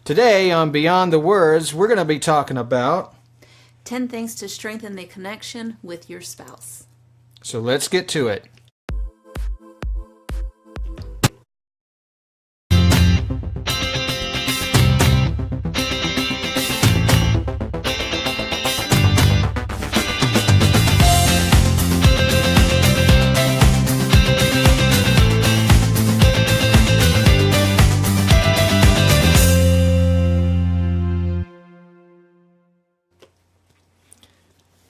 Today on Beyond the Words, we're going to be talking about 10 things to strengthen the connection with your spouse. So let's get to it.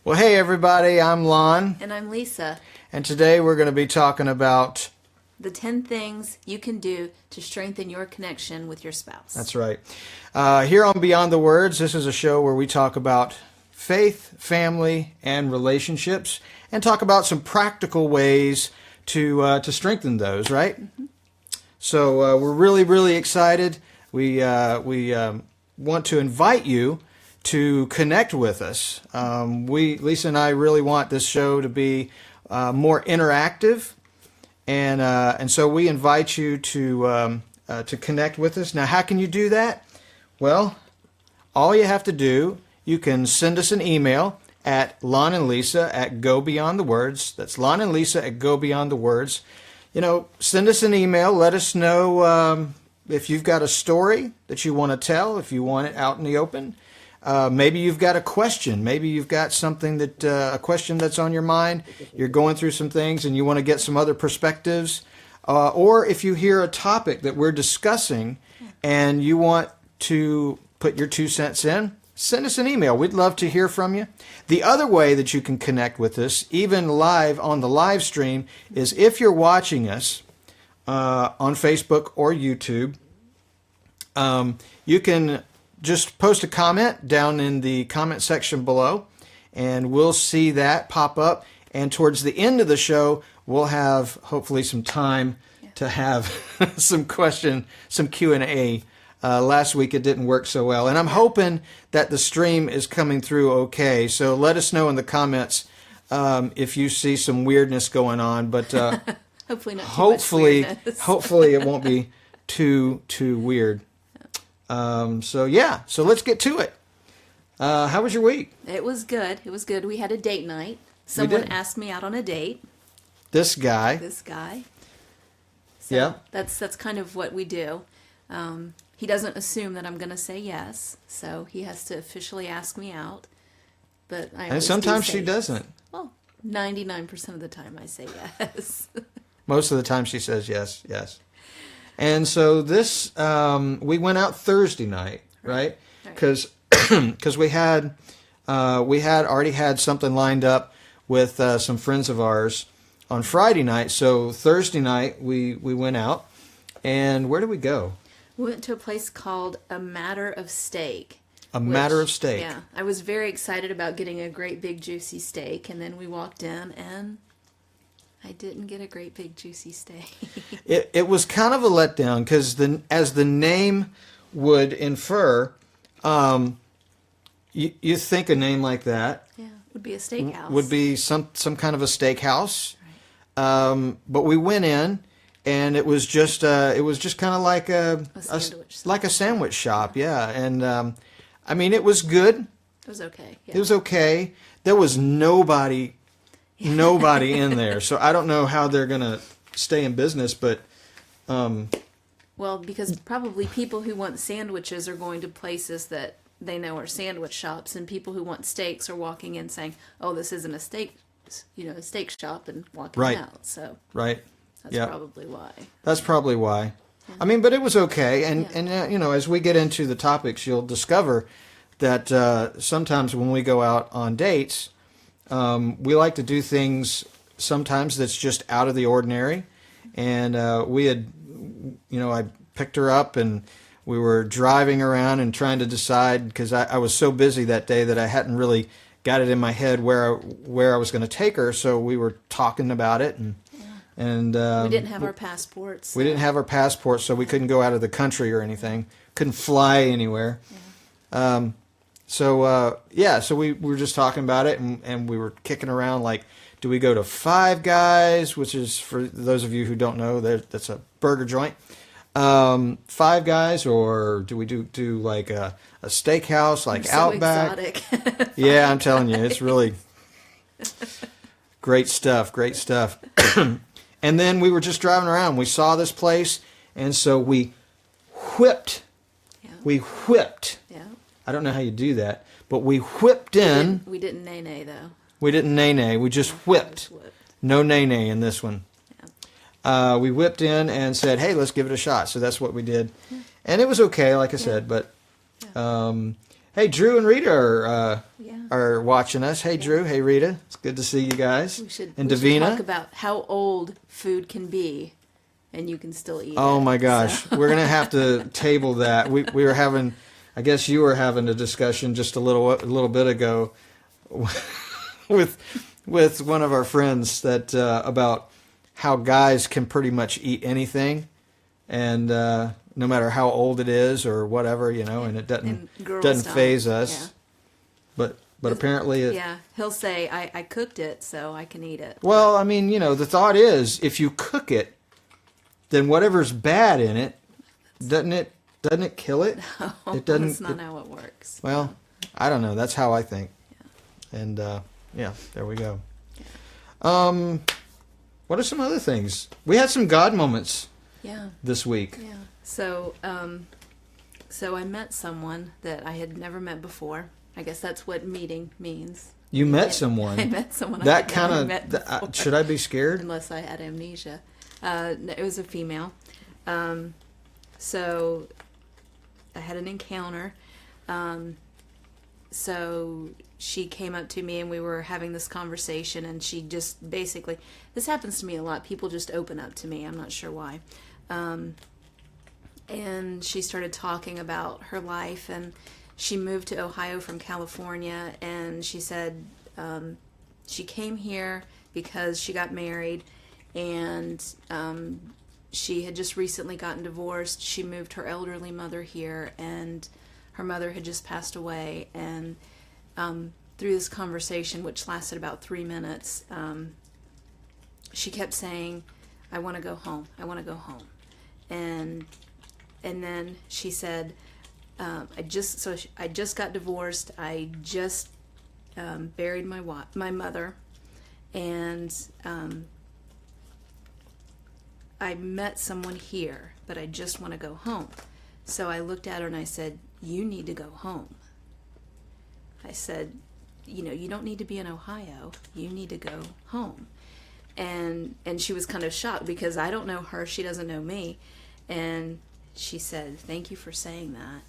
Well, hey everybody, I'm Lon. And I'm Lisa. And today we're going to be talking about the 10 things you can do to strengthen your connection with your spouse. That's right. Here on Beyond the Words, this is a show where we talk about faith, family, and relationships, and talk about some practical ways to strengthen those, right? Mm-hmm. So we're really excited. We want to invite you to connect with us. Lisa and I really want this show to be more interactive, and so we invite you to connect with us. Now, how can you do that? Well, all you have to do, you can send us an email at Lon and Lisa at Go Beyond the Words. That's Lon and Lisa at Go Beyond the Words. You know, send us an email. Let us know if you've got a story that you want to tell, if you want it out in the open. Maybe you've got a question. Maybe you've got something a question that's on your mind. You're going through some things and you want to get some other perspectives. Or if you hear a topic that we're discussing and you want to put your 2 cents in, send us an email. We'd love to hear from you. The other way that you can connect with us, even live on the live stream, is if you're watching us on Facebook or YouTube, you can just post a comment down in the comment section below, and we'll see that pop up. And towards the end of the show, we'll have hopefully some time to have some Q&A. Last week it didn't work so well, and I'm hoping that the stream is coming through okay. So let us know in the comments if you see some weirdness going on. But hopefully not. Hopefully it won't be too weird. So let's get to it. How was your week? It was good. We had a date night. Someone asked me out on a date. This guy. So yeah. That's kind of what we do. He doesn't assume that I'm going to say yes, so he has to officially ask me out. But and sometimes she doesn't. Well, 99% of the time I say yes. Most of the time she says yes. And so this, we went out Thursday night, right? Because we had already had something lined up with some friends of ours on Friday night. So Thursday night we went out, and where did we go? We went to a place called A Matter of Steak. Matter of Steak. Yeah, I was very excited about getting a great big juicy steak, and then we walked in and I didn't get a great big juicy steak. It was kind of a letdown because as the name would infer, you think a name like that would be a steakhouse. Would be some kind of a steakhouse. Right. But we went in and it was just kind of like a sandwich shop. Yeah. And I mean it was good. It was okay. Yeah. It was okay. There was nobody in there, so I don't know how they're gonna stay in business, but well, because probably people who want sandwiches are going to places that they know are sandwich shops, and people who want steaks are walking in saying, "Oh, this isn't a steak shop," and walking out. So that's probably why. That's probably why. Yeah. I mean, but it was okay, and as we get into the topics, you'll discover that sometimes when we go out on dates, we like to do things sometimes that's just out of the ordinary. And I picked her up and we were driving around and trying to decide, because I was so busy that day that I hadn't really got it in my head where I was going to take her. So we were talking about it, and we didn't have our passports. So. We didn't have our passports, so we couldn't go out of the country or anything. Couldn't fly anywhere. Yeah. So we were just talking about it, and we were kicking around like, do we go to Five Guys, which is, for those of you who don't know, that's a burger joint, Five Guys, or do we do like a steakhouse, like So Outback? exotic. Yeah, I'm telling you, it's really great stuff. Great stuff. And then we were just driving around. We saw this place, and so we whipped. Yeah. We whipped. Yeah. I don't know how you do that, but we whipped in. We didn't nay though. We didn't nay. We just whipped. No nay in this one. Yeah. We whipped in and said, "Hey, let's give it a shot." So that's what we did, and it was okay, like I said. But hey, Drew and Rita are watching us. Hey, Drew. Hey, Rita. It's good to see you guys. We should Davina. talk about how old food can be, and you can still eat it. Oh my gosh, we're gonna have to table that. We were having, I guess you were having a discussion just a little bit ago with one of our friends that about how guys can pretty much eat anything, and no matter how old it is or whatever, and it doesn't faze us. Yeah. But apparently he'll say I cooked it so I can eat it. Well, I mean, the thought is if you cook it, then whatever's bad in it, doesn't it kill it? No, it doesn't. That's not how it works. Well, I don't know. That's how I think. Yeah. And there we go. Yeah. What are some other things? We had some God moments. Yeah. This week. Yeah. So I met someone that I had never met before. I guess that's what meeting means. You met someone. I met someone. That kind of. Should I be scared? Unless I had amnesia. It was a female. So I had an encounter. So she came up to me and we were having this conversation, and she just basically, this happens to me a lot. People just open up to me. I'm not sure why. And she started talking about her life, and she moved to Ohio from California, and she said she came here because she got married, and she had just recently gotten divorced. She moved her elderly mother here, and her mother had just passed away. And through this conversation, which lasted about 3 minutes, she kept saying, "I want to go home. I want to go home." And then she said, I just got divorced. I just buried my mother, and I met someone here, but I just want to go home. So I looked at her and I said, "You need to go home." I said, you don't need to be in Ohio. You need to go home. And she was kind of shocked because I don't know her. She doesn't know me. And she said, "Thank you for saying that.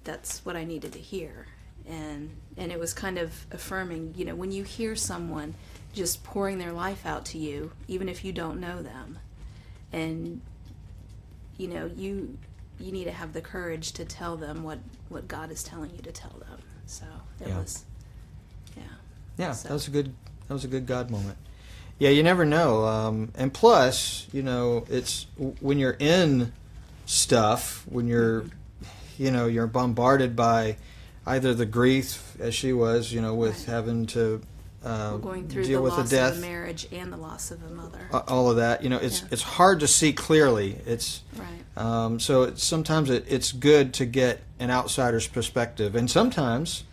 That's what I needed to hear." And it was kind of affirming, when you hear someone just pouring their life out to you, even if you don't know them, and you need to have the courage to tell them what God is telling you to tell them. So it was, so. That was a good God moment. Yeah, you never know. And plus, it's when you're in stuff, when you're, you're bombarded by either the grief, as she was, with having to going through deal the with loss the death, of a marriage and the loss of a mother. All of that, it's hard to see clearly. It's right. So sometimes it's good to get an outsider's perspective, and sometimes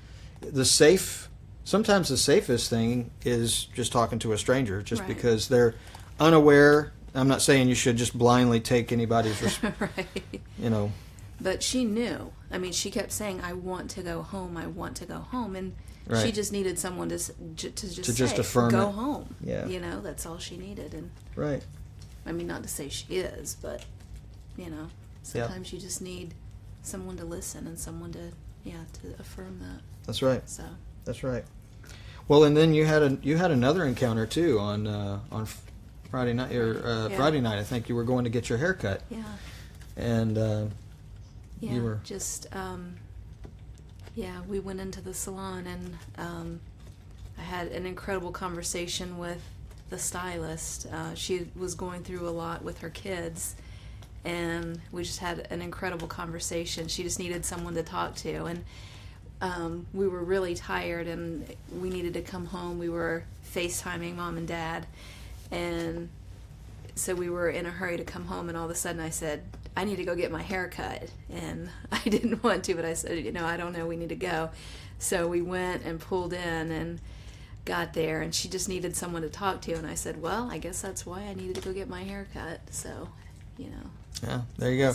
the safest thing is just talking to a stranger, just because they're unaware. I'm not saying you should just blindly take anybody's, right. But she knew. I mean, she kept saying, "I want to go home. I want to go home," and she just needed someone to just affirm "Go it. home." Yeah. That's all she needed. And right. I mean, not to say she is, but sometimes you just need someone to listen and someone to affirm that. That's right. So. That's right. Well, and then you had another encounter too on Friday night or Friday night. I think you were going to get your hair cut. Yeah. And you were just we went into the salon, and I had an incredible conversation with the stylist. She was going through a lot with her kids, and we just had an incredible conversation. She just needed someone to talk to, and we were really tired, and we needed to come home. We were FaceTiming Mom and Dad, and so we were in a hurry to come home, and all of a sudden I said, I need to go get my hair cut. And I didn't want to, but I said, I don't know, we need to go. So we went and pulled in and got there, and she just needed someone to talk to. And I said, well, I guess that's why I needed to go get my hair cut. So, Yeah, there you go.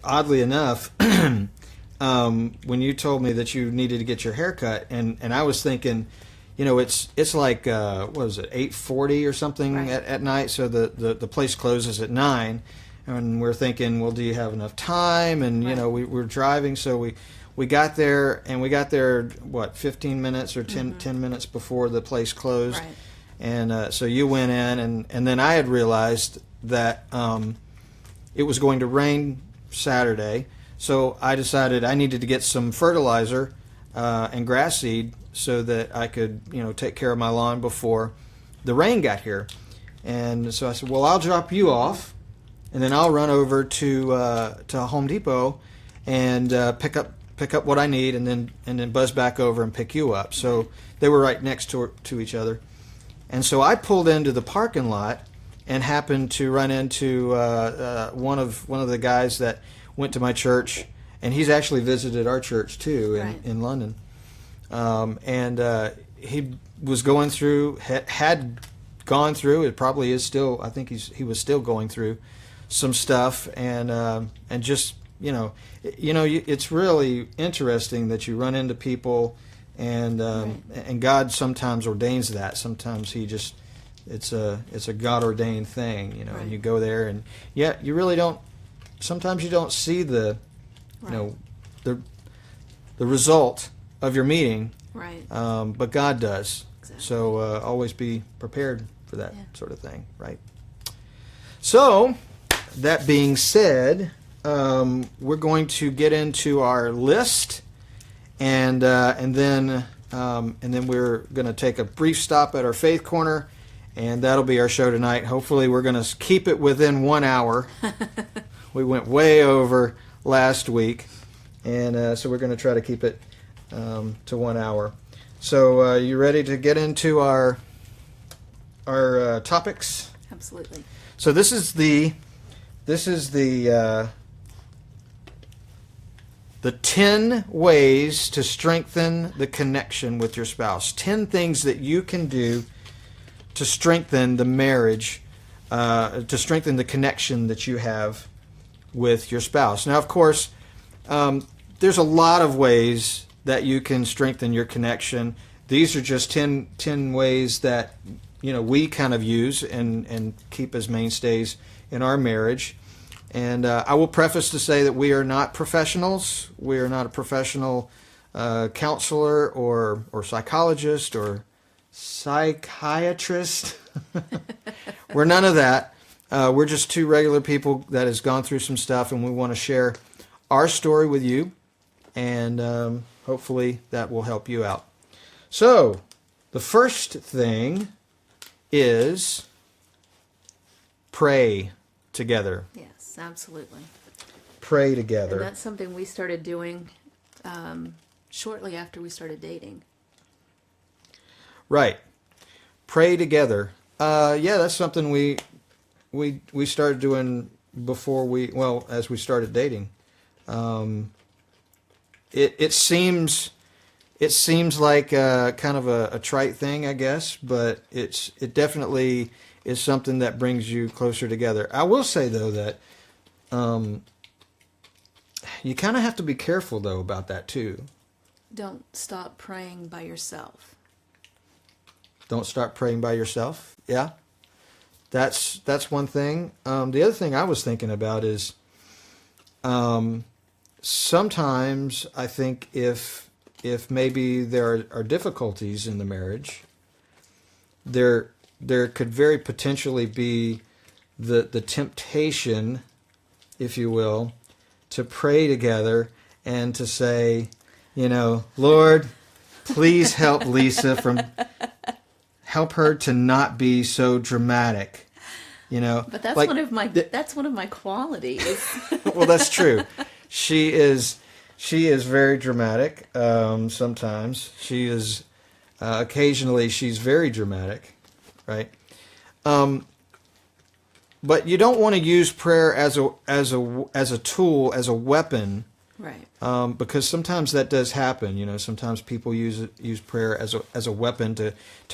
Oddly enough, when you told me that you needed to get your hair cut, and I was thinking, it's like what was it, 8:40 or something right. at night, so the place closes at 9, and we're thinking, well, do you have enough time? And right. we're driving, so we got there, and we got there, what, 15 minutes or 10 minutes before the place closed. Right. And so you went in, and then I had realized that it was going to rain Saturday, so I decided I needed to get some fertilizer and grass seed so that I could, take care of my lawn before the rain got here. And so I said, well, I'll drop you off, and then I'll run over to Home Depot and pick up what I need, and then buzz back over and pick you up. So they were right next to each other. And so I pulled into the parking lot and happened to run into one of the guys that went to my church, and he's actually visited our church too in London. And he was going through, had gone through. It probably is still. I think he was still going through some stuff, and just it's really interesting that you run into people. And and God sometimes ordains that. Sometimes He just it's a God ordained thing, right. And you go there, and you really don't. Sometimes you don't see the the result of your meeting, right? But God does. Exactly. So always be prepared for that sort of thing, right? So that being said, we're going to get into our list. And then we're going to take a brief stop at our Faith Corner, and that'll be our show tonight. Hopefully we're going to keep it within 1 hour. We went way over last week, and so we're going to try to keep it to 1 hour. So you ready to get into our topics? Absolutely. So this is the 10 ways to strengthen the connection with your spouse. 10 things that you can do to strengthen the marriage, to strengthen the connection that you have with your spouse. Now, of course, there's a lot of ways that you can strengthen your connection. These are just 10 ways that we kind of use and keep as mainstays in our marriage. And I will preface to say that we are not professionals. We are not a professional counselor or psychologist or psychiatrist. We're none of that. We're just two regular people that has gone through some stuff, and we want to share our story with you, and hopefully that will help you out. So the first thing is pray together. Yes. Absolutely. Pray together. And that's something we started doing shortly after we started dating. Right. Pray together. That's something we started doing before as we started dating. It seems like kind of a trite thing, I guess, but it definitely is something that brings you closer together. I will say though that you kind of have to be careful though about that too. Don't stop praying by yourself. Don't start praying by yourself. Yeah, that's one thing. The other thing I was thinking about is sometimes I think if maybe there are difficulties in the marriage, there could very potentially be the temptation, if you will, to pray together and to say, Lord, please help Lisa help her to not be so dramatic, But that's like, that's one of my qualities. Well, that's true. She is very dramatic. Sometimes she is. Occasionally, she's very dramatic, right? But you don't want to use prayer as a tool, as a weapon, Right. because sometimes that does happen. You know, sometimes people use prayer as a weapon to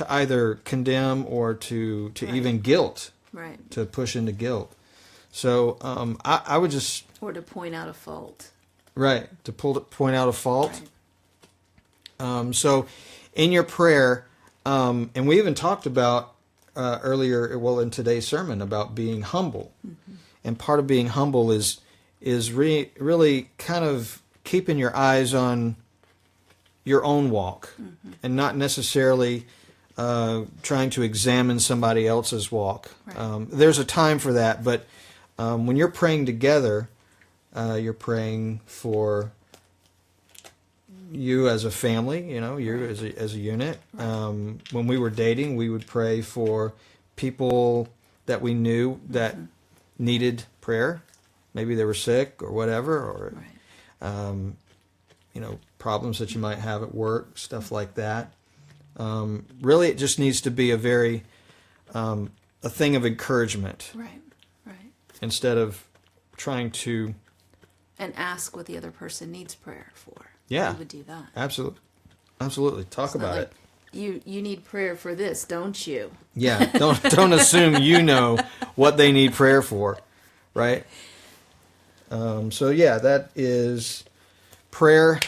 either condemn or to Right. even guilt, Right. to push into guilt. So I would just Or to point out a fault. right to point out a fault. Right. So in your prayer, and we even talked about earlier, well, in today's sermon, about being humble. Mm-hmm. And part of being humble is really kind of keeping your eyes on your own walk, Mm-hmm. and not necessarily trying to examine somebody else's walk. Right. There's a time for that, but when you're praying together, you're praying for you as a family, you know, you Right. as a unit. Right. When we were dating, we would pray for people that we knew that Mm-hmm. needed prayer. Maybe they were sick or whatever, or Right. you know, problems that you might have at work, stuff like that. Really, it just needs to be a very a thing of encouragement, Right. Right. instead of trying to. And ask what the other person needs prayer for. Yeah. You would do that. Absolutely. Talk It's not about like, it. You need prayer for this, don't you? Yeah. Don't assume you know what they need prayer for, right? So yeah, that is prayer.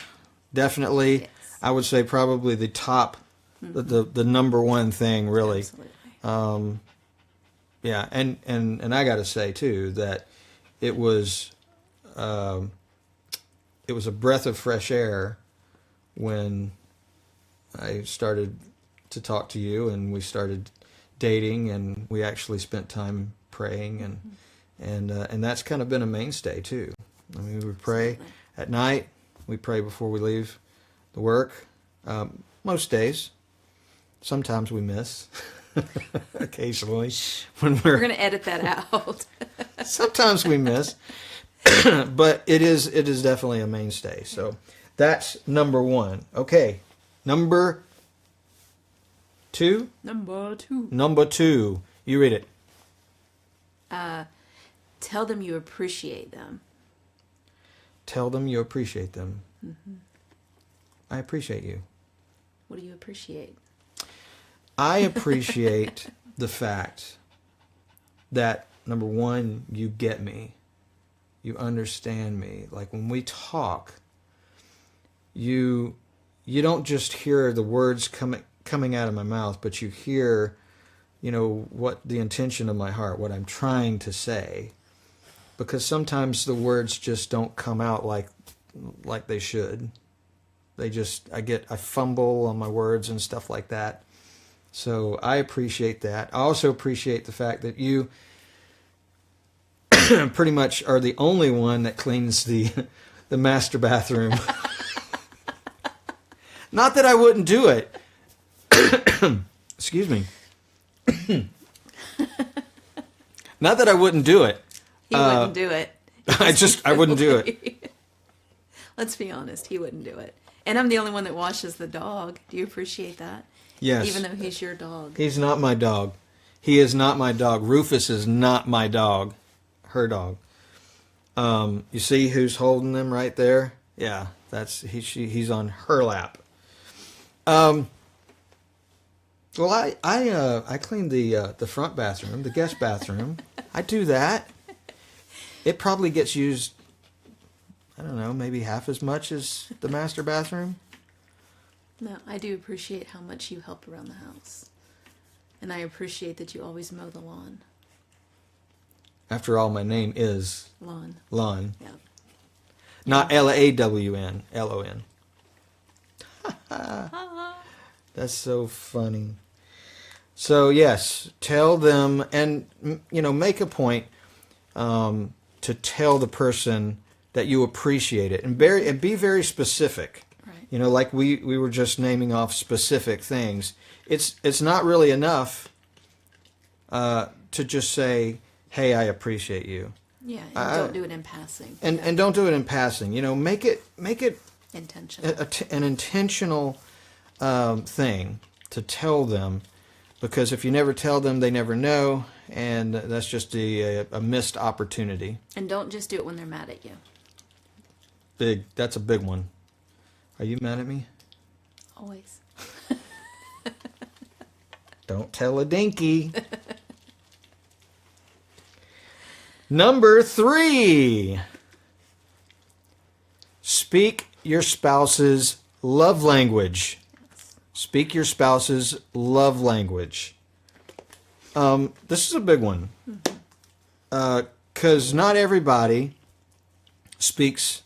Definitely, Yes. I would say probably the top, the number one thing, really. Absolutely. Yeah, and I got to say too that it was a breath of fresh air when I started to talk to you, and we started dating, and we actually spent time praying, and that's kind of been a mainstay too. I mean, we would pray Absolutely. at night. We pray before we leave the work. Most days. Sometimes we miss. Occasionally, when We're going to edit that out. sometimes we miss, but it is definitely a mainstay. So that's number one. Okay, number two. Number 2. Number two. You read it. Tell them you appreciate them. Tell them you appreciate them. Mm-hmm. I appreciate you. What do you appreciate? I appreciate the fact that, number one, you get me. You understand me. Like when we talk, you don't just hear the words coming out of my mouth, but you hear, you know, what the intention of my heart, what I'm trying to say. Because sometimes the words just don't come out like they should. I fumble on my words and stuff like that. So I appreciate that. I also appreciate the fact that you pretty much are the only one that cleans the master bathroom. Not that I wouldn't do it. Excuse me. Not that I wouldn't do it. He wouldn't do it. I wouldn't do it. Let's be honest, he wouldn't do it. And I'm the only one that washes the dog. Do you appreciate that? Yes. Even though he's your dog. He's not my dog. He is not my dog. Rufus is not my dog. Her dog. You see who's holding them right there? Yeah, he's on her lap. Well, I cleaned the front bathroom, the guest bathroom. I do that. It probably gets used, I don't know, maybe half as much as the master bathroom. No, I do appreciate how much you help around the house. And I appreciate that you always mow the lawn. After all, my name is Lon. Lon. Yeah. Not Lawn, Lon. That's so funny. So yes, tell them, and make a point to tell the person that you appreciate it, and be very specific. Right. Like we were just naming off specific things. It's not really enough to just say, "Hey, I appreciate you." Yeah, and don't do it in passing. And don't do it in passing. Make it Intentional. an intentional thing to tell them, because if you never tell them, they never know, and that's just a missed opportunity. And don't just do it when they're mad at you. That's a big one. Are you mad at me? Always. Don't tell a dinky. Number 3. Speak your spouse's love language. Speak your spouse's love language. This is a big one. Because not everybody speaks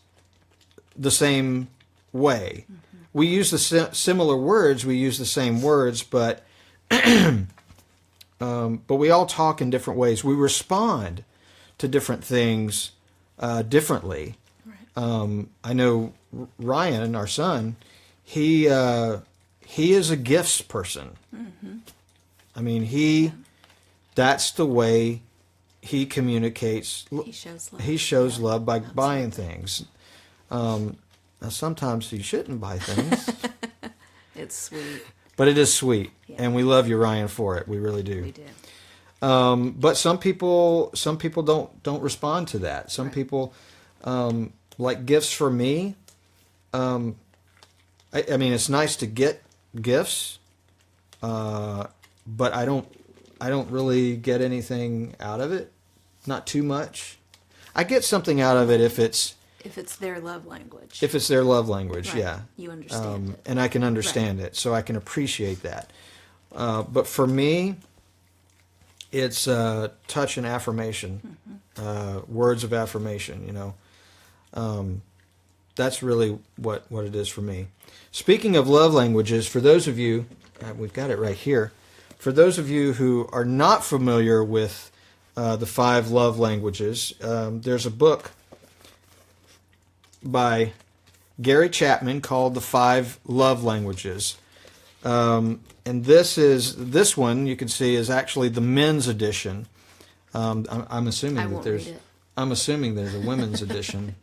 the same way. We use the similar words, we use the same words, but we all talk in different ways. We respond to different things differently. Right. I know Ryan, our son, he is a gifts person. Mm-hmm. I mean, that's the way he communicates. He shows love by buying things. Now sometimes you shouldn't buy things. It's sweet. But it is sweet, and we love you, Ryan, for it. We really do. We do. But some people don't respond to that. Some people, like gifts for me. I mean, it's nice to get gifts, but I don't really get anything out of it. Not too much. I get something out of it if it's their love language. If it's their love language, right. yeah. You understand it. And I can understand it, so I can appreciate that. But for me, it's touch and affirmation, words of affirmation, you know. That's really what it is for me. Speaking of love languages, for those of you, we've got it right here, for those of you who are not familiar with the 5 love languages, there's a book by Gary Chapman called The 5 Love Languages. And this one you can see is actually the men's edition. I'm assuming I'm assuming there's a women's edition.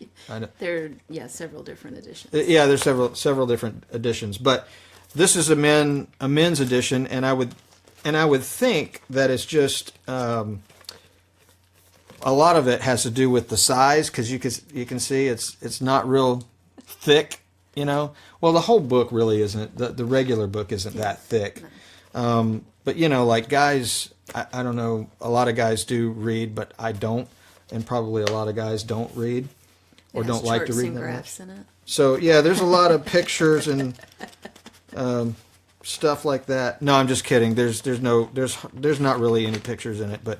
There are several different editions. Yeah, there's several different editions, but this is a men's edition, and I would think that it's just a lot of it has to do with the size, because you can see it's not real thick, you know. Well, the whole book really isn't. The regular book isn't that thick. But you know, like guys, I don't know. A lot of guys do read, but I don't, and probably a lot of guys don't read or don't like to read that much. In it. So yeah, there's a lot of pictures and stuff like that. No, I'm just kidding. There's not really any pictures in it, but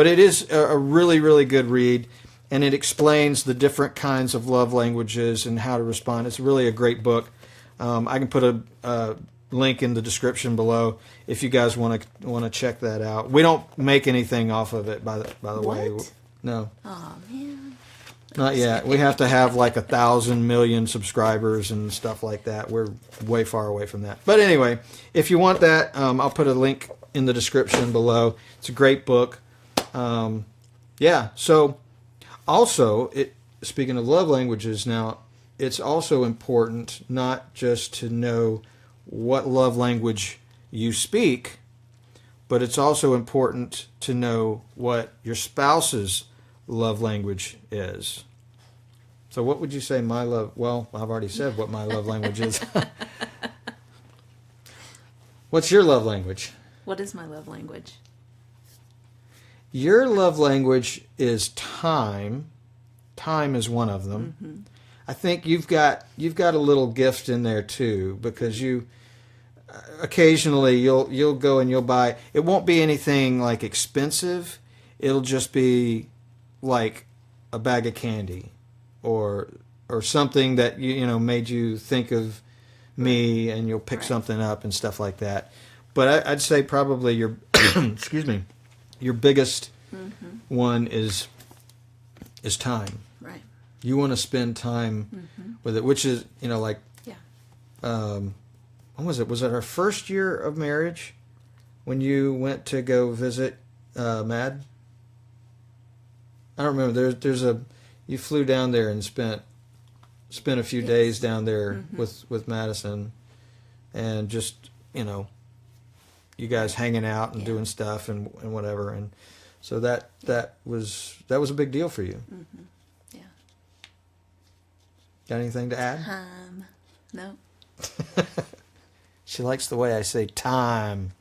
it is a really, really good read, and it explains the different kinds of love languages and how to respond. It's really a great book. I can put a link in the description below if you guys want to check that out. We don't make anything off of it, by the way. No. Oh man. Not yet. We have to have like 1,000 million subscribers and stuff like that. We're way far away from that. But anyway, if you want that, I'll put a link in the description below. It's a great book. Yeah. So also, speaking of love languages now, it's also important not just to know what love language you speak, but it's also important to know what your spouse's love language is. So what would you say my love... Well, I've already said what my love language is. What's your love language? What is my love language? Your love language is time. Time is one of them. Mm-hmm. I think you've got a little gift in there too, because you occasionally you'll go and you'll buy. It won't be anything like expensive. It'll just be like a bag of candy, or something that you know made you think of me, and you'll pick something up and stuff like that. But I'd say probably your excuse me, your biggest one is time. Right. You want to spend time with it, which is, you know, like, when was it? Was it our first year of marriage when you went to go visit Mad? I don't remember. You flew down there and spent a few days down there with Madison, and just, you know, you guys hanging out and doing stuff and whatever. And So that was a big deal for you. Mm-hmm. Yeah. Got anything to add? No. She likes the way I say time.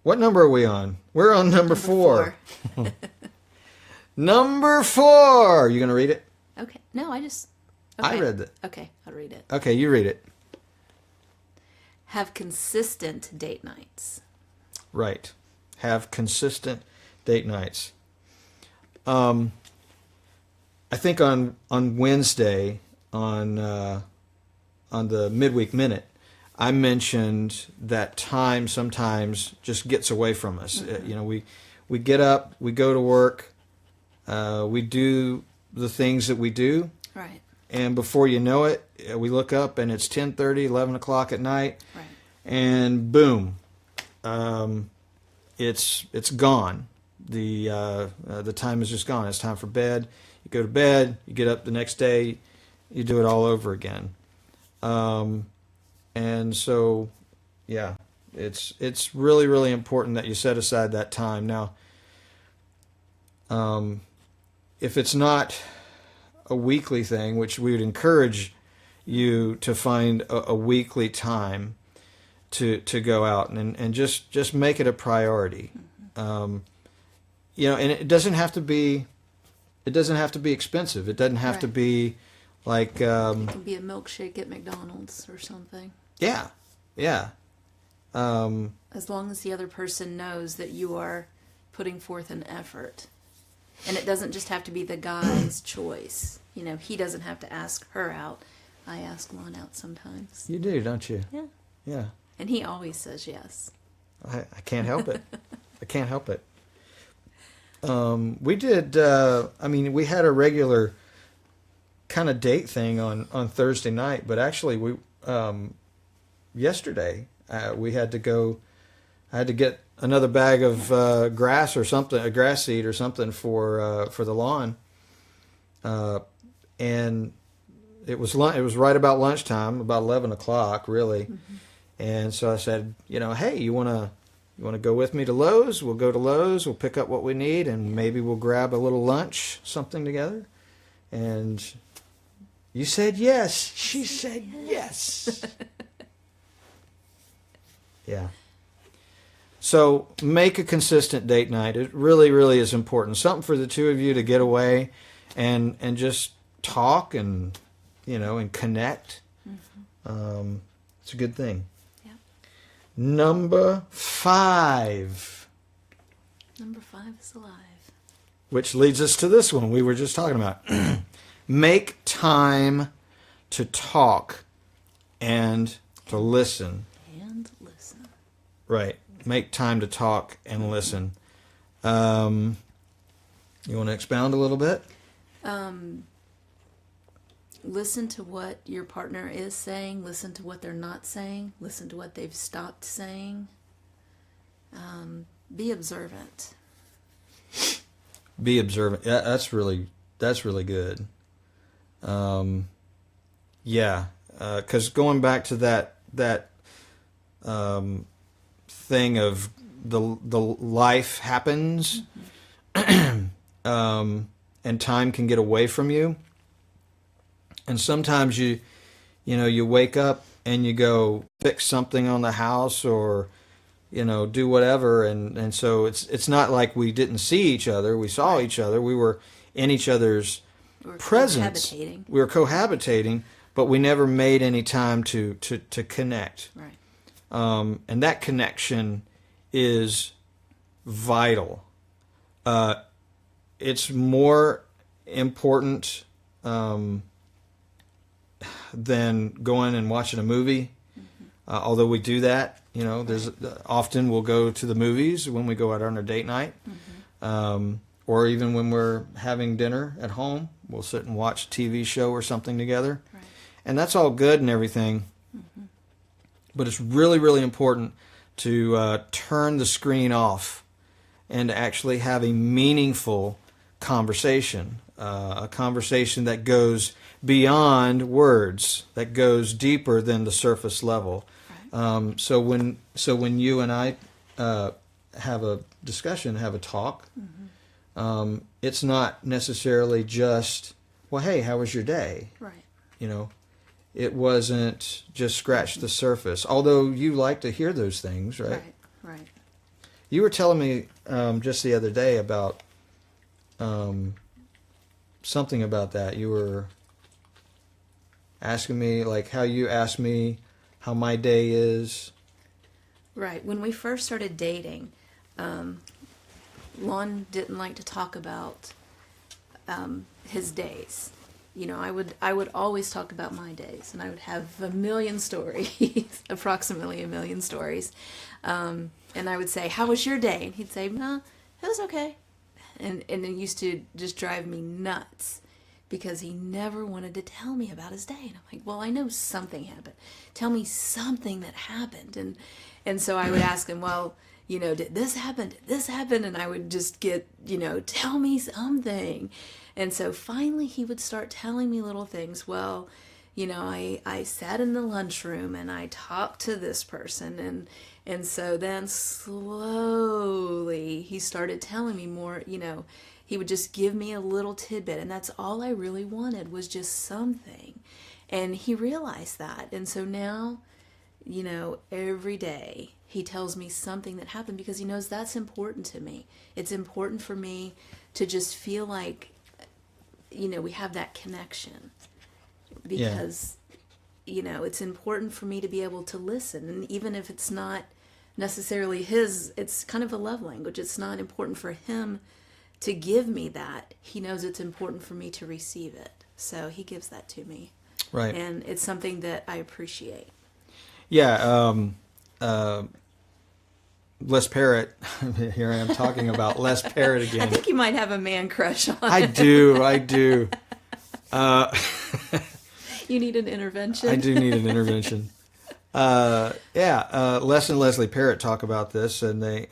What number are we on? We're on number 4. Number 4. You going to read it? Okay. No, okay. I read it. Okay, I'll read it. Okay, you read it. Have consistent date nights. Right. Have consistent date nights. I think on Wednesday on the midweek minute, I mentioned that time sometimes just gets away from us. Mm-hmm. We get up, we go to work, we do the things that we do. Right. And before you know it, we look up and it's 10:30, 11 o'clock at night. Right. And boom, it's gone. The time is just gone. It's time for bed. You go to bed, you get up the next day, you do it all over again. And so, yeah, it's really, really important that you set aside that time. Now, if it's not a weekly thing, which we would encourage you to find a weekly time to go out and just make it a priority. And it doesn't have to be expensive. It doesn't have to be like it can be a milkshake at McDonald's or something. Yeah. As long as the other person knows that you are putting forth an effort. And it doesn't just have to be the guy's choice. He doesn't have to ask her out. I ask Lon out sometimes. You do, don't you? Yeah. Yeah. And he always says yes. I can't help it. I can't help it. We did, we had a regular kind of date thing on Thursday night, but actually yesterday I had to get another bag of grass or something, a grass seed or something for the lawn. And it was right about lunchtime, about 11 o'clock really. Mm-hmm. And so I said, hey, you want to go with me to Lowe's? We'll go to Lowe's, we'll pick up what we need, and maybe we'll grab a little lunch, something together. And you said yes. She said yes. Yeah. So make a consistent date night. It really, really is important. Something for the two of you to get away and just talk and connect. Mm-hmm. It's a good thing. Yeah. Number 5. Number 5 is alive. Which leads us to this one we were just talking about. Make time to talk and to listen. And listen. Right. Make time to talk and listen. You want to expound a little bit? Listen to what your partner is saying. Listen to what they're not saying. Listen to what they've stopped saying. Be observant. Be observant. Yeah, that's really good. Yeah, because going back to that thing of the life happens, and time can get away from you, and sometimes you wake up and you go fix something on the house or do whatever, and so it's not like we didn't see each other. We saw each other. We were in each other's presence. We were cohabitating, but we never made any time to connect. Right. And that connection is vital. It's more important than going and watching a movie. Mm-hmm. Although we do that, there's often we'll go to the movies when we go out on our date night. Mm-hmm. Or even when we're having dinner at home, we'll sit and watch a TV show or something together. Right. And that's all good and everything. Mm-hmm. But it's really, really important to turn the screen off and to actually have a meaningful conversation, a conversation that goes beyond words, that goes deeper than the surface level. Right. So when you and I have a discussion, have a talk. It's not necessarily just, well, hey, how was your day? Right. You know, it wasn't just scratch the surface, although you like to hear those things, right? Right. You were telling me just the other day about something about that. You were asking me, like, how you asked me how my day is. Right. When we first started dating, Lon didn't like to talk about his days. You know, I would always talk about my days, and I would have a million stories, approximately a million stories. And I would say, "How was your day?" And he'd say, "Nah, it was okay." And it used to just drive me nuts because he never wanted to tell me about his day. And I'm like, "Well, I know something happened. Tell me something that happened." And so I would ask him, "Well, you know, did this happen? Did this happen?" And I would just get, you know, "Tell me something." And so finally he would start telling me little things. "Well, you know, I sat in the lunchroom and I talked to this person." And so then slowly he started telling me more, you know, he would just give me a little tidbit. And that's all I really wanted, was just something. And he realized that. And so now, you know, every day he tells me something that happened because he knows that's important to me. It's important for me to just feel like, you know, we have that connection. Because, you know, it's important for me to be able to listen. And even if it's not necessarily his, it's kind of a love language. It's not important for him to give me that. He knows it's important for me to receive it. So he gives that to me. Right. And it's something that I appreciate. Yeah. Les Parrott. Here I am talking about Les Parrott again. I think you might have a man crush on him. I do. You need an intervention. I do need an intervention. Les and Leslie Parrott talk about this, and they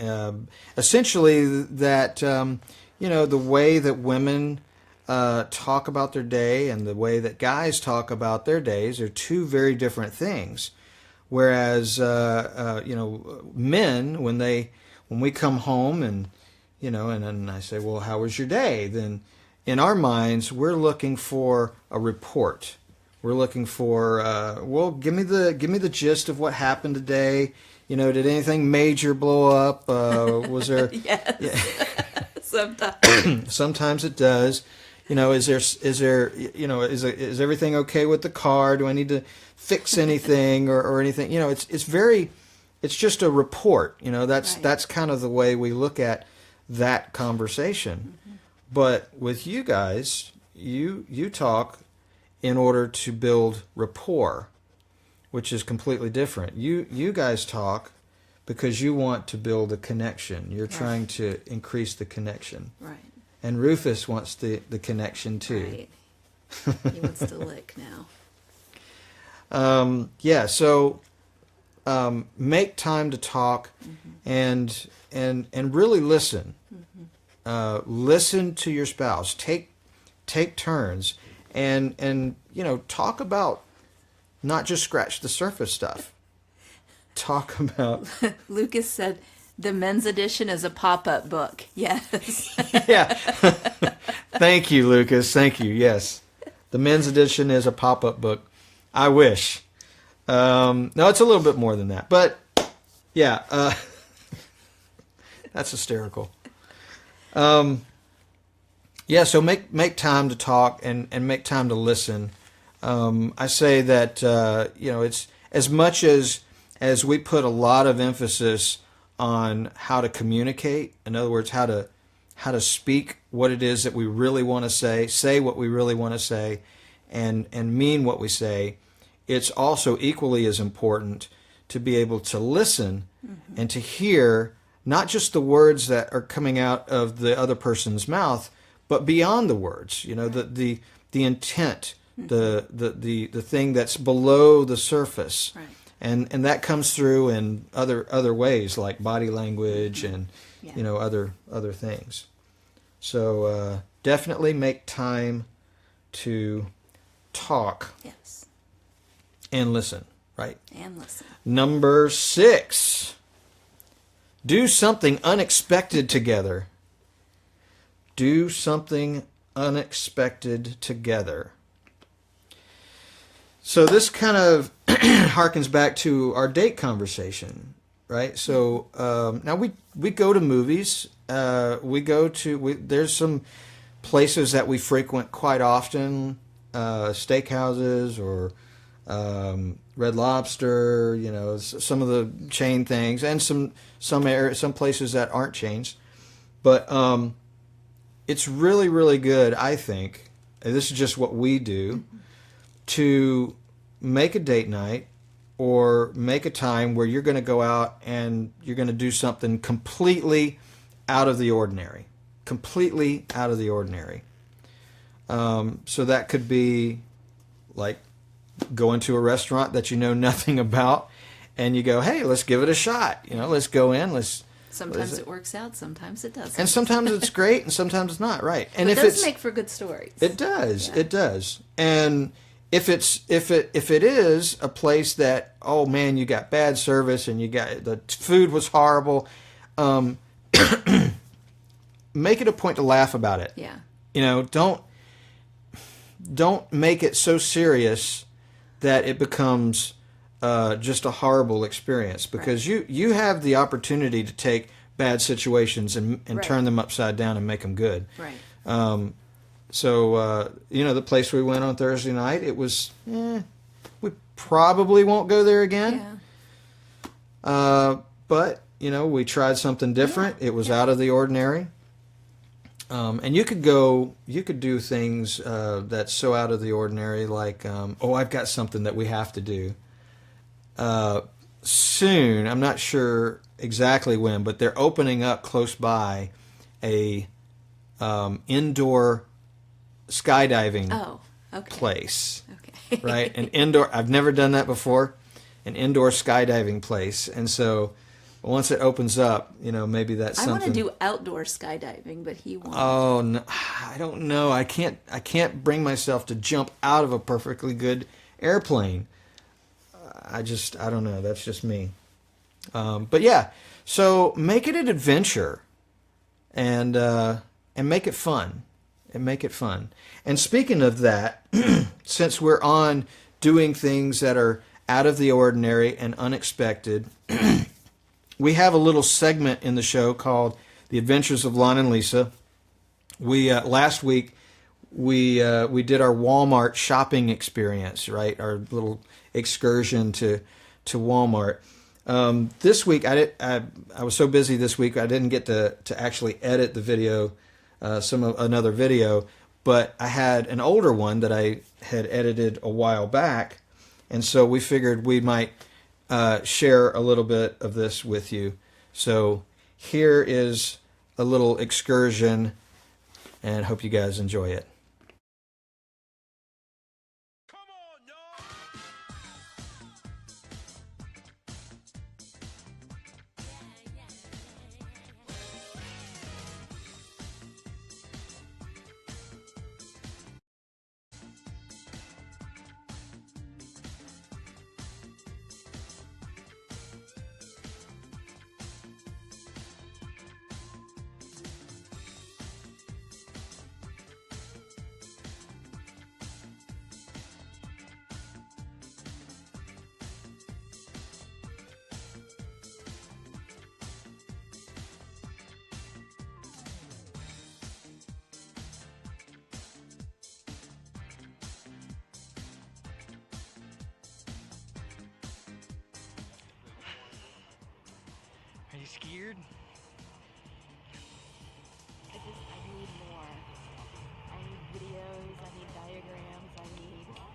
essentially that you know, the way that women talk about their day and the way that guys talk about their days are two very different things. Whereas you know, men, when we come home and, you know, and then I say, "Well, how was your day?" Then in our minds we're looking for a report. We're looking for, well, give me the gist of what happened today. You know, did anything major blow up? Was there? Yes. Yeah. Sometimes. Sometimes it does. You know, is there? You know, is everything okay with the car? Do I need to fix anything or anything? You know, it's just a report. You know, that's kind of the way we look at that conversation. Mm-hmm. But with you guys, you talk in order to build rapport, which is completely different. You guys talk because you want to build a connection. You're trying to increase the connection. Right. And Rufus wants the connection too. Right. He wants to lick now. So make time to talk, mm-hmm. and really listen. Mm-hmm. Listen to your spouse. Take turns. And you know, talk about not just scratch the surface stuff. Talk about. Lucas said the men's edition is a pop-up book. Yes. Yeah. Thank you, Lucas. Thank you. Yes, the men's edition is a pop-up book. I wish. No, it's a little bit more than that, but yeah, that's hysterical. Yeah, so make time to talk and make time to listen. I say that you know, it's as much as we put a lot of emphasis on how to communicate. In other words, how to speak what it is that we really want to say what we really want to say, and mean what we say. It's also equally as important to be able to listen mm-hmm. and to hear not just the words that are coming out of the other person's mouth, but beyond the words, you know, the intent, the thing that's below the surface, right. and that comes through in other ways like body language and you know, other things. So definitely make time to talk. Yes. And listen, right? And listen. Number 6. Do something unexpected together. Do something unexpected together. So this kind of harkens back to our date conversation, right? So now we go to movies. There's some places that we frequent quite often, steakhouses or Red Lobster, some of the chain things, and some places that aren't chains. But it's really, really good, I think, and this is just what we do, to make a date night or make a time where you're going to go out and you're going to do something completely out of the ordinary. Completely out of the ordinary. So that could be like going to a restaurant that you know nothing about, and you go, hey, let's give it a shot. Let's go in. Sometimes it works out, sometimes it doesn't. And sometimes it's great, and sometimes it's not, right? And it does make for good stories. It does. Yeah. It does. And if it is a place that, oh man, you got bad service and the food was horrible, make it a point to laugh about it. Yeah. Don't make it so serious that it becomes just a horrible experience, because you have the opportunity to take bad situations and turn them upside down and make them good. Right. So the place we went on Thursday night, it was, we probably won't go there again. Yeah. But we tried something different. Yeah. It was out of the ordinary. And you could do things that's so out of the ordinary, like, I've got something that we have to do soon. I'm not sure exactly when, but they're opening up close by a indoor skydiving place. Okay. Right? An indoor. I've never done that before. An indoor skydiving place, and so once it opens up, maybe that's something. I want to do outdoor skydiving, but he won't. Oh, no, I don't know. I can't bring myself to jump out of a perfectly good airplane. I don't know. That's just me. But yeah, so make it an adventure, and make it fun, And speaking of that, since we're on doing things that are out of the ordinary and unexpected, we have a little segment in the show called The Adventures of Lon and Lisa. We last week we did our Walmart shopping experience, right? Our little excursion to Walmart. This week I was so busy this week I didn't get to actually edit the video, another video, but I had an older one that I had edited a while back, and so we figured we might share a little bit of this with you. So here is a little excursion, and hope you guys enjoy it. Are you scared? I need more. I need videos, I need diagrams, I need that.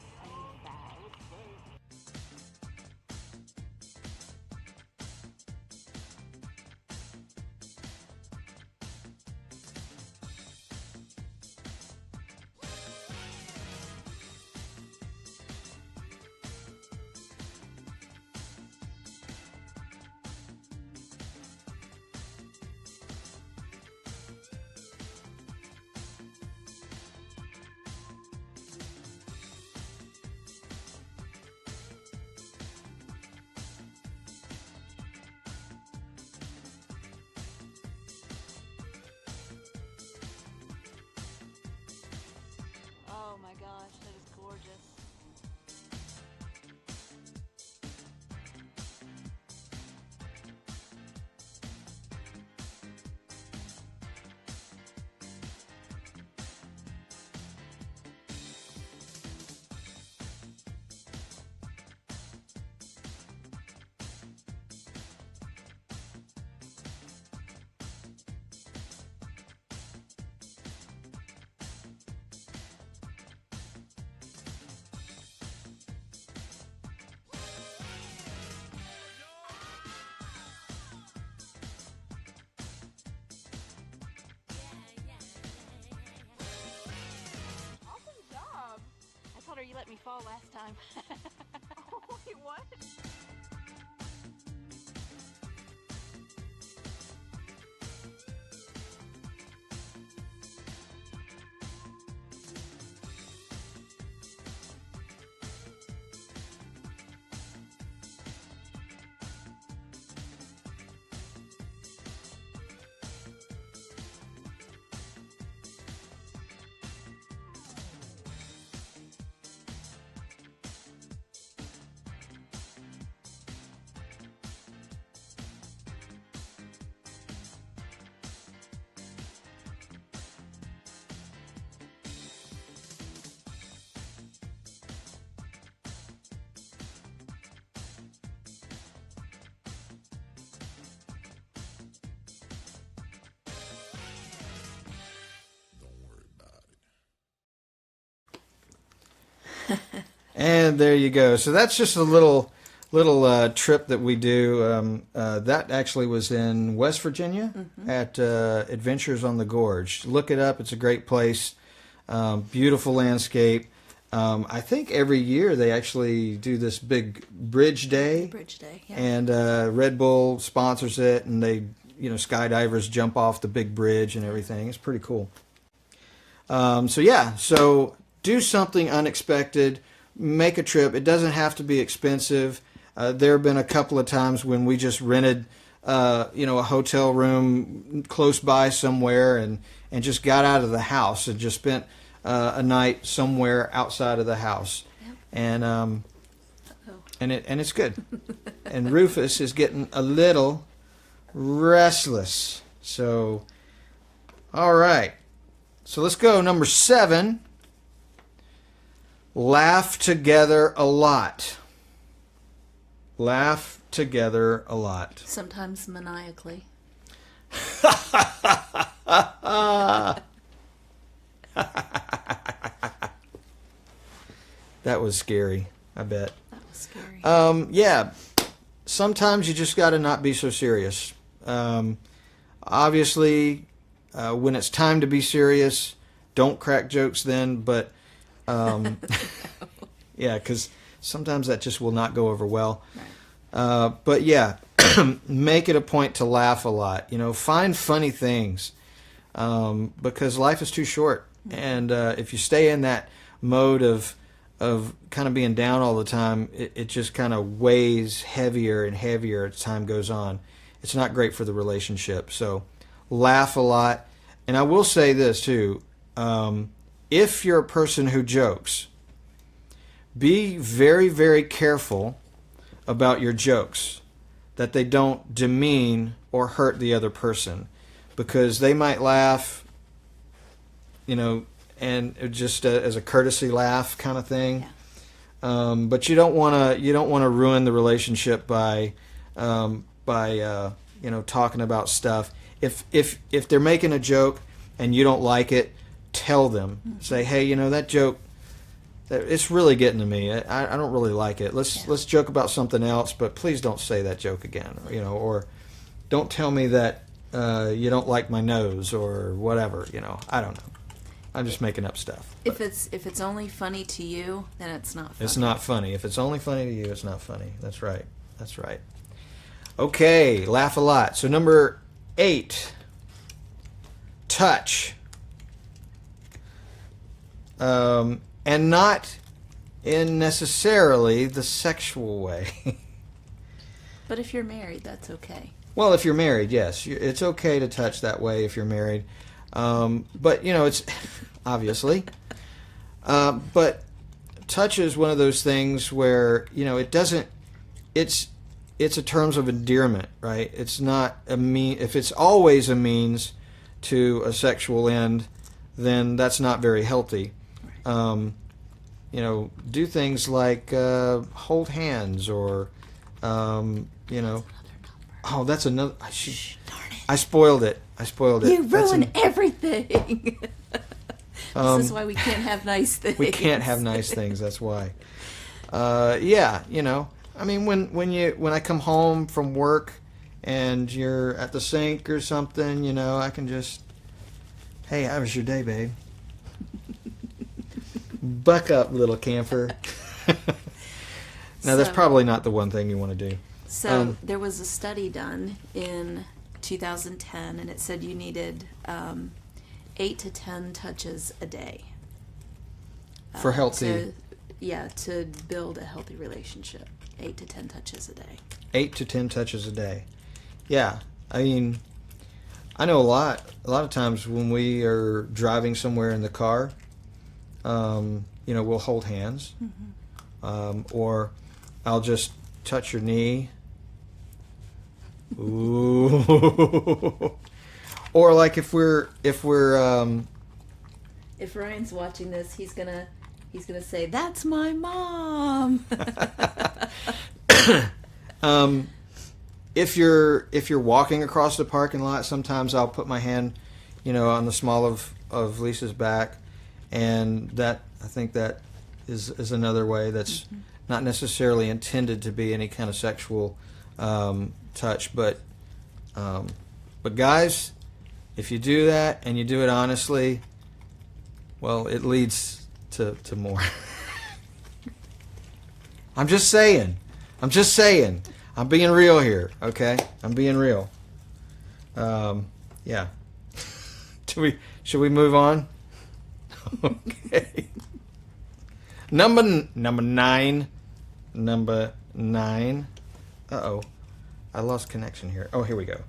let me fall last time. Wait, what? And there you go. So that's just a little trip that we do. That actually was in West Virginia at Adventures on the Gorge. Look it up. It's a great place. Beautiful landscape. I think every year they actually do this big bridge day. Bridge Day, yeah. And Red Bull sponsors it, and they, skydivers jump off the big bridge and everything. It's pretty cool. So do something unexpected. Make a trip. It doesn't have to be expensive. There have been a couple of times when we just rented, a hotel room close by somewhere and just got out of the house and just spent a night somewhere outside of the house. Yep. And it's good. And Rufus is getting a little restless. So, all right. So let's go. Number 7. Laugh together a lot. Laugh together a lot. Sometimes maniacally. That was scary, I bet. That was scary. Yeah. Sometimes you just got to not be so serious. Obviously, when it's time to be serious, don't crack jokes then, but yeah, because sometimes that just will not go over well. Right. But yeah, make it a point to laugh a lot. Find funny things because life is too short. And if you stay in that mode of kind of being down all the time, it just kind of weighs heavier and heavier as time goes on. It's not great for the relationship. So laugh a lot. And I will say this too. If you're a person who jokes, be very, very careful about your jokes, that they don't demean or hurt the other person, because they might laugh, and just as a courtesy laugh kind of thing. Yeah. But you don't want to ruin the relationship by talking about stuff. If they're making a joke and you don't like it, tell them. Mm-hmm. Say, hey, that joke, it's really getting to me. I don't really like it. Let's joke about something else, but please don't say that joke again. Or don't tell me that you don't like my nose or whatever. I don't know. I'm just making up stuff. If it's only funny to you, then it's not funny. It's not funny. If it's only funny to you, it's not funny. That's right. That's right. Okay, laugh a lot. So number 8, touch. And not in necessarily the sexual way. But if you're married, that's okay. Well, if you're married, yes. It's okay to touch that way if you're married. But, it's obviously. But touch is one of those things where, it doesn't, it's a terms of endearment, right? It's not if it's always a means to a sexual end, then that's not very healthy. Do things like hold hands or, Oh, that's another. Shh, darn it. I spoiled it. You ruin everything. This is why we can't have nice things. We can't have nice things. That's why. Yeah, I mean, when I come home from work and you're at the sink or something, I can just, hey, how was your day, babe? Buck up, little camper. Now, that's probably not the one thing you want to do. So there was a study done in 2010, and it said you needed 8 to 10 touches a day. For healthy... to build a healthy relationship. 8 to 10 touches a day. 8 to 10 touches a day. Yeah. I mean, I know a lot of times when we are driving somewhere in the car, we'll hold hands. Or I'll just touch your knee. Ooh. Or like if Ryan's watching this, he's gonna say, "That's my mom." If you're walking across the parking lot, sometimes I'll put my hand, on the small of Lisa's back, and I think that is another way that's not necessarily intended to be any kind of sexual touch, but guys, if you do that and you do it honestly, well, it leads to more. I'm just saying. I'm being real here, okay? I'm being real. Yeah. Should we move on? Okay. Number 9. Uh-oh. I lost connection here. Oh, here we go.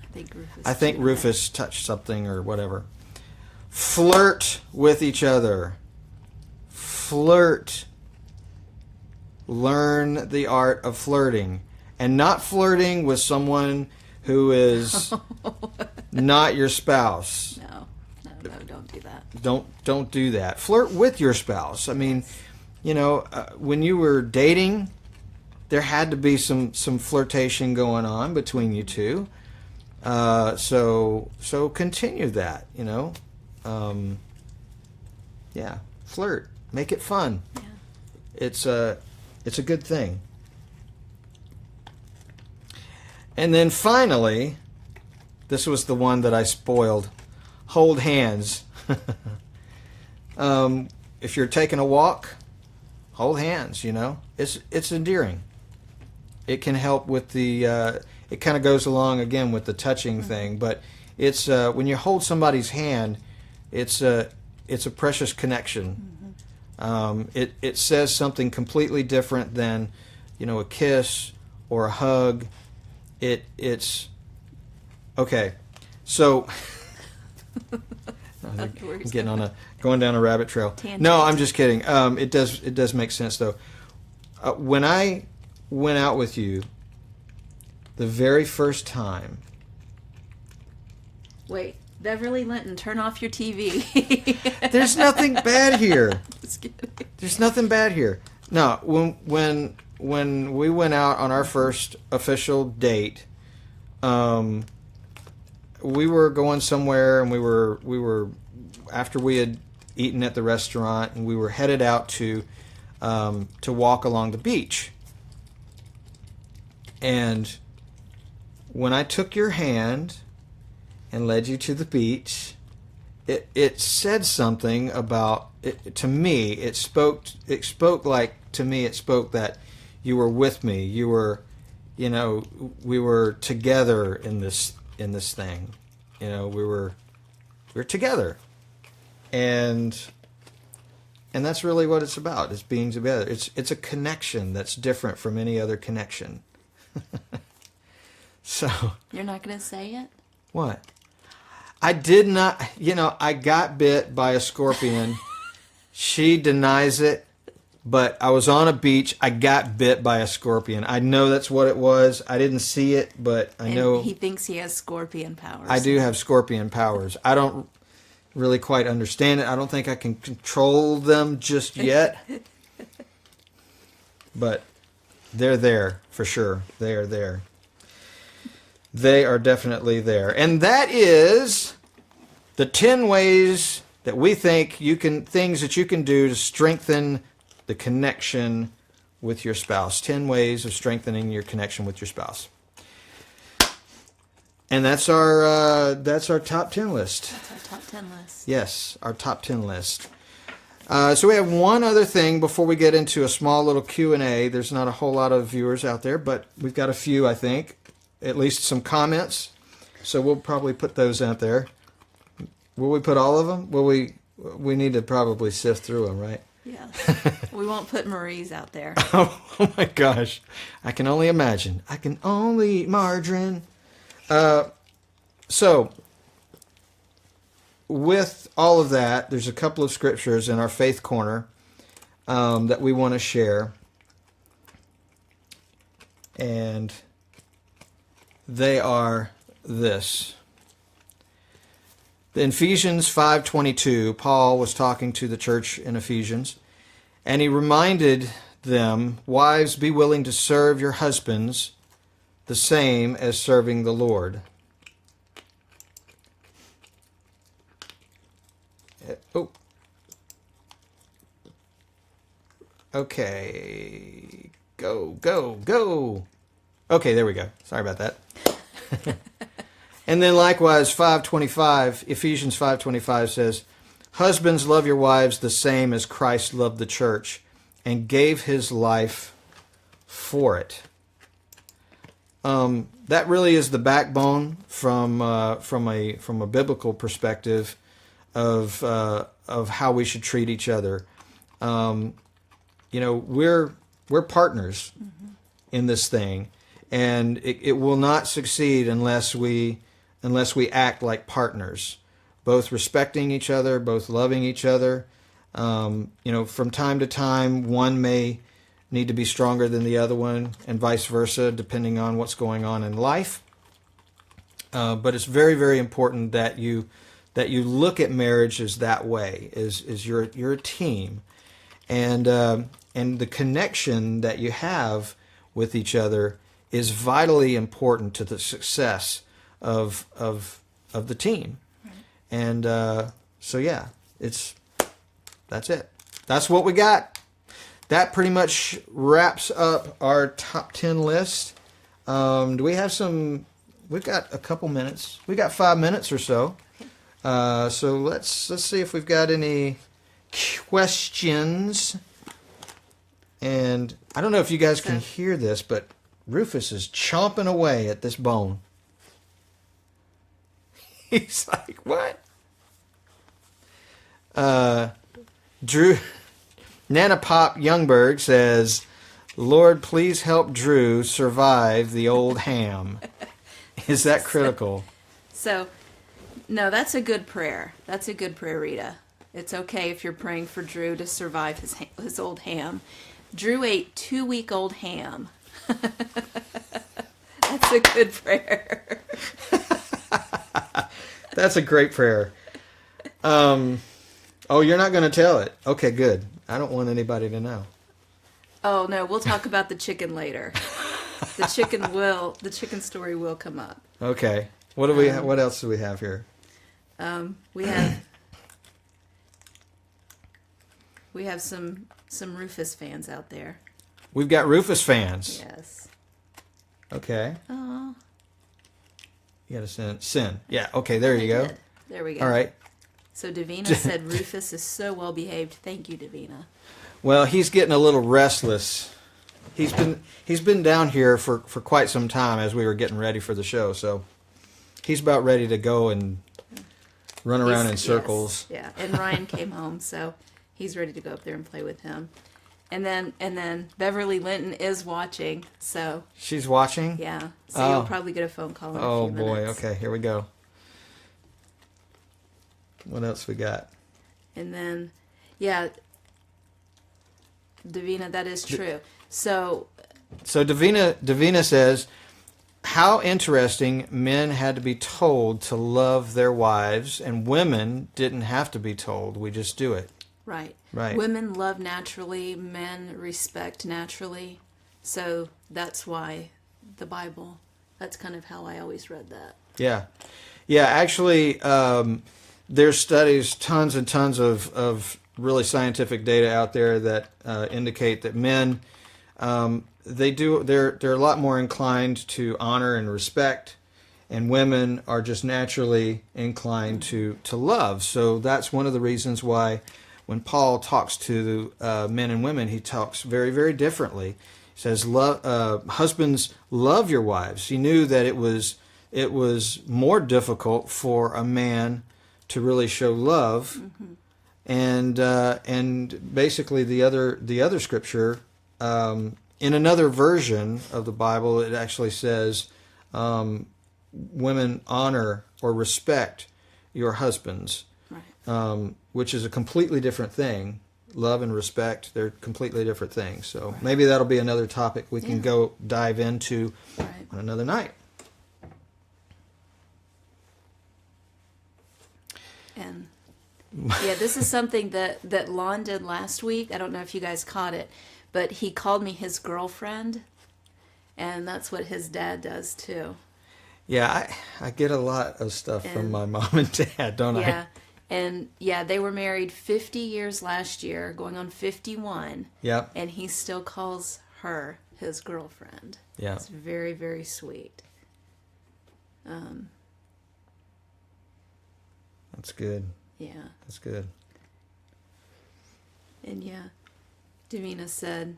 I think Rufus touched something or whatever. Flirt with each other. Flirt. Learn the art of flirting. And not flirting with someone who is not your spouse. No, don't do that. Don't do that. Flirt with your spouse. I mean, when you were dating, there had to be some flirtation going on between you two. So continue that. Yeah, flirt. Make it fun. Yeah. It's a good thing. And then finally, this was the one that I spoiled. Hold hands. If you're taking a walk, hold hands, It's endearing. It can help with the, it kind of goes along again with the touching thing, but it's, when you hold somebody's hand, it's a precious connection. It says something completely different than, a kiss or a hug. It's okay. So I'm going down a rabbit trail. Tangent. No, I'm just kidding. It does make sense though. When I went out with you the very first time. Wait, Beverly Linton, turn off your TV. There's nothing bad here. Just kidding. There's nothing bad here. No, when we went out on our first official date, we were going somewhere, and we were after we had eaten at the restaurant, and we were headed out to walk along the beach. And when I took your hand and led you to the beach, it said something about it, to me. It spoke that you were with me. You were, we were together in this thing. We were together, and that's really what it's about. It's being together. It's a connection that's different from any other connection. So you're not going to say it? What? I did not. I got bit by a scorpion. She denies it. But I was on a beach. I got bit by a scorpion. I know that's what it was. I didn't see it, but I know. He thinks he has scorpion powers. I do have scorpion powers. I don't really quite understand it. I don't think I can control them just yet. But they're there for sure. They are there. They are definitely there. And that is the 10 ways that we think things that you can do to strengthen the connection with your spouse. 10 ways of strengthening your connection with your spouse. And that's our top 10 list. That's our top 10 list. Yes, our top 10 list. So we have one other thing before we get into a small little Q&A. There's not a whole lot of viewers out there, but we've got a few, I think. At least some comments. So we'll probably put those out there. Will we put all of them? We need to probably sift through them, right? Yes. We won't put Marie's out there. Oh my gosh. I can only imagine. I can only eat margarine. So, with all of that, there's a couple of scriptures in our faith corner that we want to share. And they are this. In Ephesians 5:22, Paul was talking to the church in Ephesians, and he reminded them, "Wives, be willing to serve your husbands the same as serving the Lord." Oh. Okay. Go. Okay, there we go. Sorry about that. And then likewise, 5:25, Ephesians 5:25 says, "Husbands, love your wives the same as Christ loved the church and gave his life for it." That really is the backbone from a biblical perspective of how we should treat each other. We're partners in this thing, and it will not succeed unless we act like partners, both respecting each other, both loving each other. From time to time, one may need to be stronger than the other one, and vice versa, depending on what's going on in life. But it's very, very important that you look at marriage as that way, is you're a team, and the connection that you have with each other is vitally important to the success of the team. Right. And that's it. That's what we got. That pretty much wraps up our top 10 list. Do we have some? We've got a couple minutes. We got 5 minutes or so. So let's see if we've got any questions. And I don't know if you guys can hear this, but Rufus is chomping away at this bone. He's like, what? Drew, Nana Pop Youngberg says, "Lord, please help Drew survive the old ham." Is that critical? So, no, that's a good prayer. That's a good prayer, Rita. It's okay if you're praying for Drew to survive his old ham. Drew ate 2-week-old ham. That's a good prayer. That's a great prayer. Oh, you're not going to tell it. Okay, good. I don't want anybody to know. Oh, no, we'll talk about the chicken later. The chicken story will come up. Okay. What do we? What else do we have here? We have some Rufus fans out there. We've got Rufus fans. Yes. Okay. Oh. You got to sin. Yeah. Okay. There you go. There we go. All right. So Davina said Rufus is so well behaved. Thank you, Davina. Well, he's getting a little restless. He's been down here for quite some time as we were getting ready for the show. So he's about ready to go and run around in circles. Yes, yeah. And Ryan came home, so he's ready to go up there and play with him. And then Beverly Linton is watching, so she's watching. Yeah, so you'll probably get a phone call in a few minutes. Oh boy, okay, here we go. What else we got? And then, yeah, Davina, that is true. So Davina says, how interesting men had to be told to love their wives, and women didn't have to be told. We just do it. Right. Right. Women love naturally, men respect naturally. So that's why the Bible, that's kind of how I always read that. Yeah. Yeah, actually, there's studies, tons and tons of really scientific data out there that indicate that men, they're a lot more inclined to honor and respect, and women are just naturally inclined to love. So that's one of the reasons why when Paul talks to men and women, he talks very, very differently. He says, husbands, love your wives. He knew that it was more difficult for a man to really show love. And basically the other scripture, in another version of the Bible, it actually says, women honor or respect your husbands, Right. Which is a completely different thing. Love and respect, they're completely different things. So maybe that'll be another topic we can go dive into on another night. And yeah, this is something that Lon did last week. I don't know if you guys caught it, but he called me his girlfriend, and that's what his dad does too. Yeah, I get a lot of stuff from my mom and dad, don't I? Yeah. And yeah, they were married 50 years last year, going on 51. Yep. And he still calls her his girlfriend. Yeah. It's very, very sweet. That's good. Yeah. That's good. And yeah, Davina said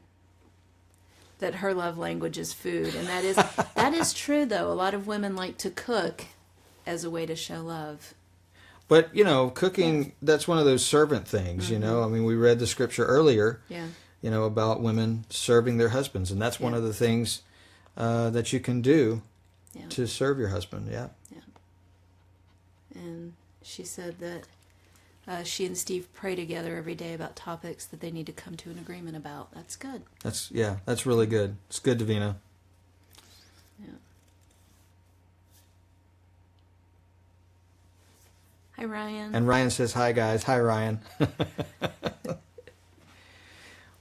that her love language is food, and that is true though. A lot of women like to cook as a way to show love. But, cooking, that's one of those servant things, I mean, we read the scripture earlier, about women serving their husbands. And that's one of the things that you can do to serve your husband. Yeah. Yeah. And she said that she and Steve pray together every day about topics that they need to come to an agreement about. That's good. That's really good. It's good, Davina. Yeah. Hi, Ryan. And Ryan says, hi, guys. Hi, Ryan.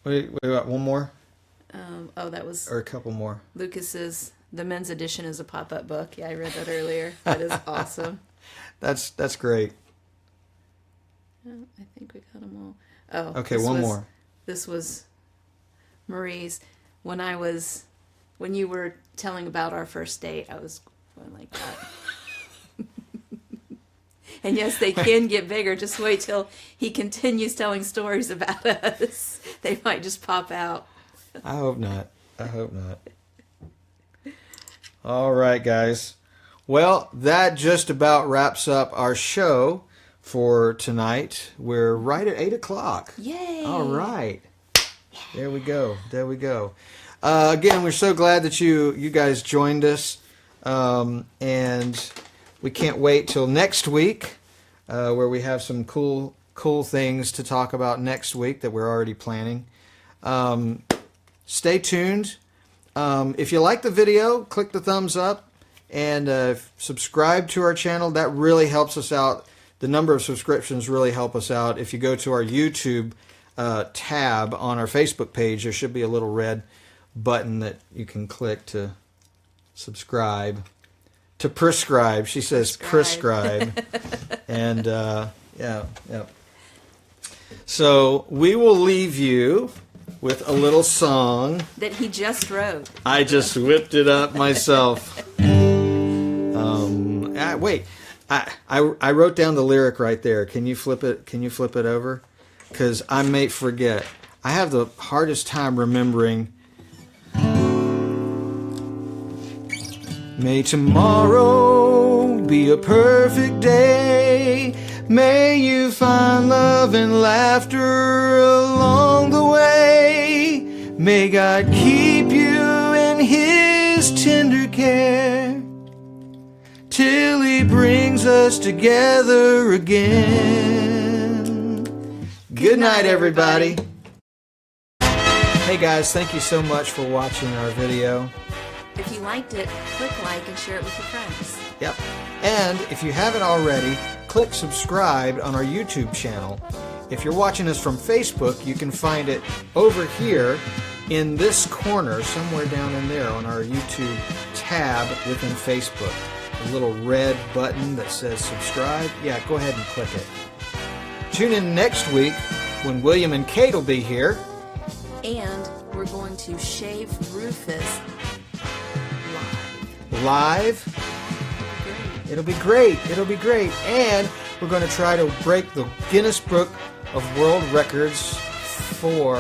we got one more? That was... Or a couple more. Lucas's, the men's edition is a pop-up book. Yeah, I read that earlier. That is awesome. That's great. Oh, I think we got them all. Oh, okay, one more. This was Marie's. When you were telling about our first date, I was going like that. And yes, they can get bigger. Just wait till he continues telling stories about us. They might just pop out. I hope not. All right, guys. Well, that just about wraps up our show for tonight. We're right at 8 o'clock. Yay! All right. There we go. Again, we're so glad that you guys joined us. And we can't wait till next week, where we have some cool things to talk about next week that we're already planning. Stay tuned. If you like the video, click the thumbs up and subscribe to our channel. That really helps us out. The number of subscriptions really help us out. If you go to our YouTube tab on our Facebook page, there should be a little red button that you can click to subscribe. To prescribe. She says prescribe. And, yeah. So we will leave you with a little song that he just wrote. I just whipped it up myself. Wait. I wrote down the lyric right there. Can you flip it over? Because I may forget. I have the hardest time remembering. May tomorrow be a perfect day. May you find love and laughter along the way. May God keep you in His tender care till He brings us together again. Good night, everybody. Hey guys, thank you so much for watching our video. If you liked it, click like and share it with your friends. Yep. And if you haven't already, click subscribe on our YouTube channel. If you're watching us from Facebook, you can find it over here in this corner, somewhere down in there on our YouTube tab within Facebook. A little red button that says subscribe. Yeah, go ahead and click it. Tune in next week when William and Kate will be here. And we're going to shave Rufus live. Live? It'll be great. And we're going to try to break the Guinness Book of World Records for